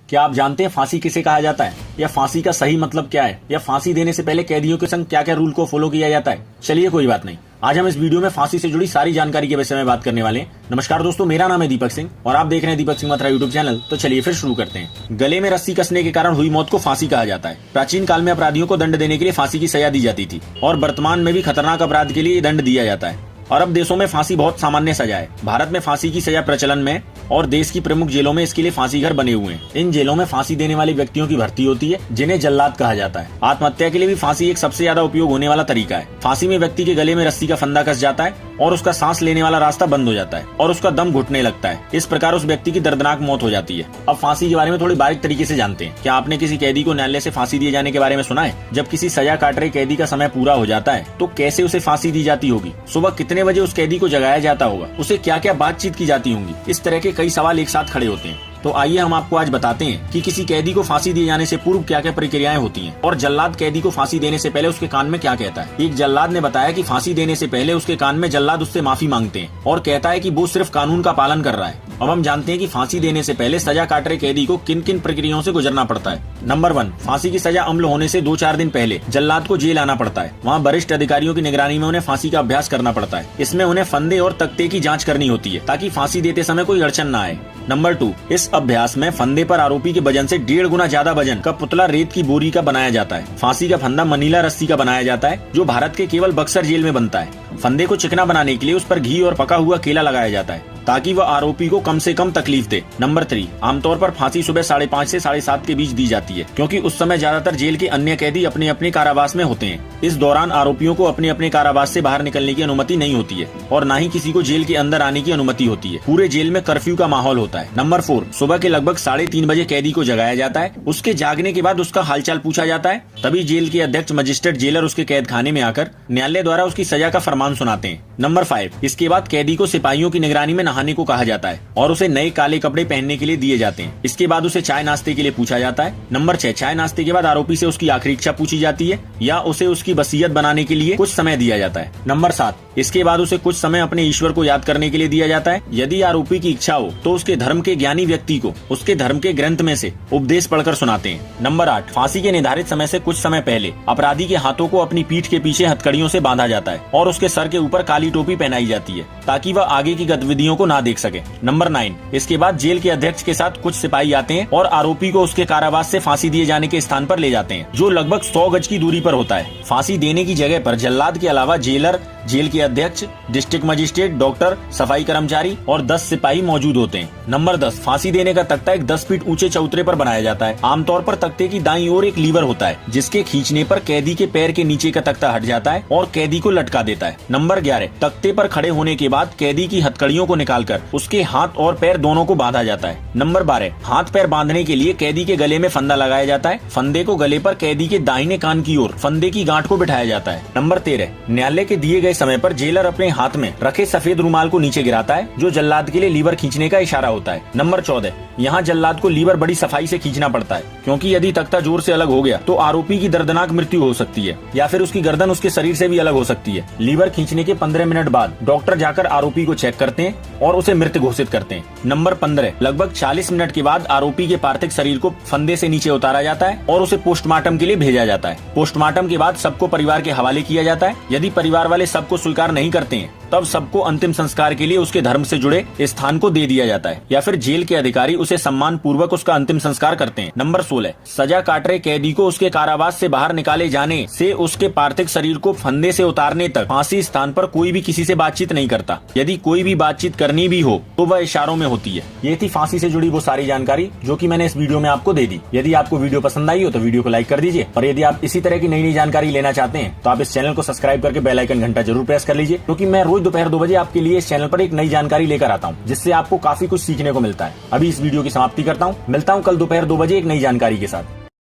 क्या आप जानते हैं फांसी किसे कहा जाता है, या फांसी का सही मतलब क्या है, या फांसी देने से पहले कैदियों के संग क्या क्या रूल को फॉलो किया जाता है? चलिए कोई बात नहीं, आज हम इस वीडियो में फांसी से जुड़ी सारी जानकारी के विषय में बात करने वाले हैं। नमस्कार दोस्तों, मेरा नाम है दीपक सिंह और आप देख रहे हैं दीपक सिंह मथुरा यूट्यूब चैनल। तो चलिए फिर शुरू करते हैं। गले में रस्सी कसने के कारण हुई मौत को फांसी कहा जाता है। प्राचीन काल में अपराधियों को दंड देने के लिए फांसी की सजा दी जाती थी और वर्तमान में भी खतरनाक अपराध के लिए दंड दिया जाता है। अरब देशों में फांसी बहुत सामान्य सजा है। भारत में फांसी की सजा प्रचलन में और देश की प्रमुख जेलों में इसके लिए फांसी घर बने हुए हैं। इन जेलों में फांसी देने वाले व्यक्तियों की भर्ती होती है, जिन्हें जल्लाद कहा जाता है। आत्महत्या के लिए भी फांसी एक सबसे ज्यादा उपयोग होने वाला तरीका है। फांसी में व्यक्ति के गले में रस्सी का फंदा कस जाता है और उसका सांस लेने वाला रास्ता बंद हो जाता है और उसका दम घुटने लगता है। इस प्रकार उस व्यक्ति की दर्दनाक मौत हो जाती है। अब फांसी के बारे में थोड़ी बारीक तरीके से जानते हैं। क्या आपने किसी कैदी को न्यायालय से फांसी दिए जाने के बारे में सुना है? जब किसी सजा काट रहे कैदी का समय पूरा हो जाता है तो कैसे उसे फांसी दी जाती होगी? सुबह कितने बजे उस कैदी को जगाया जाता होगा? उसे क्या क्या बातचीत की जाती होंगी? इस तरह के कई सवाल एक साथ खड़े होते हैं। तो आइए हम आपको आज बताते हैं कि किसी कैदी को फांसी दिए जाने से पूर्व क्या क्या प्रक्रियाएं होती हैं और जल्लाद कैदी को फांसी देने से पहले उसके कान में क्या कहता है। एक जल्लाद ने बताया कि फांसी देने से पहले उसके कान में जल्लाद उससे माफी मांगते हैं और कहता है कि वो सिर्फ कानून का पालन कर रहा है। अब हम जानते हैं कि फांसी देने से पहले सजा काट रहे कैदी को किन किन प्रक्रियाओं से गुजरना पड़ता है। नंबर 1, फांसी की सजा अमल होने से 2-4 दिन पहले जल्लाद को जेल आना पड़ता है। वहाँ वरिष्ठ अधिकारियों की निगरानी में उन्हें फांसी का अभ्यास करना पड़ता है। इसमें उन्हें फंदे और तख्ते की जाँच करनी होती है ताकि फांसी देते समय कोई अड़चन न आए। नंबर 2, इस अभ्यास में फंदे पर आरोपी के वजन से 1.5 गुना ज्यादा वजन का पुतला रेत की बोरी का बनाया जाता है। फांसी का फंदा मनीला रस्सी का बनाया जाता है जो भारत के केवल बक्सर जेल में बनता है। फंदे को चिकना बनाने के लिए उस पर घी और पका हुआ केला लगाया जाता है ताकि वह आरोपी को कम से कम तकलीफ दे। नंबर 3, आमतौर पर फांसी सुबह 5:30 से 7:30 के बीच दी जाती है क्योंकि उस समय ज्यादातर जेल के अन्य कैदी अपने अपने कारावास में होते हैं। इस दौरान आरोपियों को अपने अपने कारावास से बाहर निकलने की अनुमति नहीं होती है और न ही किसी को जेल के अंदर आने की अनुमति होती है। पूरे जेल में कर्फ्यू का माहौल होता है। नंबर 4, सुबह के लगभग 3:30 बजे कैदी को जगाया जाता है। उसके जागने के बाद उसका हालचाल पूछा जाता है। तभी जेल के अध्यक्ष मजिस्ट्रेट जेलर उसके कैद खाने में आकर न्यायालय द्वारा उसकी सजा का फरमान सुनाते हैं। नंबर 5, इसके बाद कैदी को सिपाहियों की निगरानी में नहाने को कहा जाता है और उसे नए काले कपड़े पहनने के लिए दिए जाते हैं। इसके बाद उसे चाय नाश्ते के लिए पूछा जाता है। नंबर 6, चाय नाश्ते के बाद आरोपी से उसकी आखिरी इच्छा पूछी जाती है या उसे उसकी वसीयत बनाने के लिए कुछ समय दिया जाता है। नंबर 7, इसके बाद उसे कुछ समय अपने ईश्वर को याद करने के लिए दिया जाता है। यदि आरोपी की इच्छा हो तो उसके धर्म के ज्ञानी व्यक्ति को उसके धर्म के ग्रंथ में से उपदेश पढ़कर सुनाते हैं। नंबर 8, फांसी के निर्धारित समय से कुछ समय पहले अपराधी के हाथों को अपनी पीठ के पीछे हथकड़ियों से बांधा जाता है और उसके सर के ऊपर काली टोपी पहनाई जाती है ताकि वह आगे की गतिविधियों को ना देख सके। नंबर 9, इसके बाद जेल के अध्यक्ष के साथ कुछ सिपाही आते हैं और आरोपी को उसके कारावास से फांसी दिए जाने के स्थान पर ले जाते हैं जो लगभग 100 गज की दूरी पर होता है। फांसी देने की जगह पर जल्लाद के अलावा जेलर, जेल के अध्यक्ष, डिस्ट्रिक्ट मजिस्ट्रेट, डॉक्टर, सफाई कर्मचारी और 10 सिपाही मौजूद होते हैं। नंबर 10, फांसी देने का तख्ता एक 10 फीट ऊंचे चौतरे पर बनाया जाता है। आमतौर पर तख्ते की दाईं ओर एक लीवर होता है जिसके खींचने पर कैदी के पैर के नीचे का तख्ता हट जाता है और कैदी को लटका देता है। नंबर 11, तख्ते पर खड़े होने के बाद कैदी की हथकड़ियों को निकालकर उसके हाथ और पैर दोनों को बांधा जाता है। नंबर 12, हाथ पैर बांधने के लिए कैदी के गले में फंदा लगाया जाता है। फंदे को गले पर कैदी के दाहिने कान की ओर फंदे की गांठ को बिठाया जाता है। नंबर 13, न्यायालय के दिए गए समय पर जेलर अपने हाथ में रखे सफेद रुमाल को नीचे गिराता है जो जल्लाद के लिए लीवर खींचने का इशारा होता है। नंबर 14, यहाँ जल्लाद को लीवर बड़ी सफाई से खींचना पड़ता है क्योंकि यदि तख्ता जोर से अलग हो गया तो आरोपी की दर्दनाक मृत्यु हो सकती है या फिर उसकी गर्दन उसके शरीर से भी अलग हो सकती है। लीवर खींचने के 15 मिनट बाद डॉक्टर जाकर आरोपी को चेक करते हैं और उसे मृत घोषित करते हैं। नंबर 15, लगभग 40 मिनट के बाद आरोपी के पार्थिव शरीर को फंदे से नीचे उतारा जाता है और उसे पोस्टमार्टम के लिए भेजा जाता है। पोस्टमार्टम के बाद सबको परिवार के हवाले किया जाता है। यदि परिवार वाले सबको स्वीकार नहीं करते हैं तब सबको अंतिम संस्कार के लिए उसके धर्म से जुड़े स्थान को दे दिया जाता है या फिर जेल के अधिकारी उसे सम्मान पूर्वक उसका अंतिम संस्कार करते हैं। नंबर 16, सजा काट रहे कैदी को उसके कारावास से बाहर निकाले जाने से उसके पार्थिव शरीर को फंदे से उतारने तक फांसी स्थान पर कोई भी किसी से बातचीत नहीं करता। यदि कोई भी बातचीत करनी भी हो तो वह इशारों में होती है। ये थी फांसी से जुड़ी वो सारी जानकारी जो कि मैंने इस वीडियो में आपको दे दी। यदि आपको वीडियो पसंद आई हो तो वीडियो को लाइक कर दीजिए और यदि आप इसी तरह की नई नई जानकारी लेना चाहते हैं तो आप इस चैनल को सब्सक्राइब करके बेल आइकन घंटा जरूर प्रेस कर लीजिए क्योंकि मैं रोज दोपहर 2 बजे आपके लिए इस चैनल पर एक नई जानकारी लेकर आता हूं जिससे आपको काफी कुछ सीखने को मिलता है। अभी इस वीडियो की समाप्ति करता हूं। मिलता हूं कल दोपहर 2 बजे एक नई जानकारी के साथ।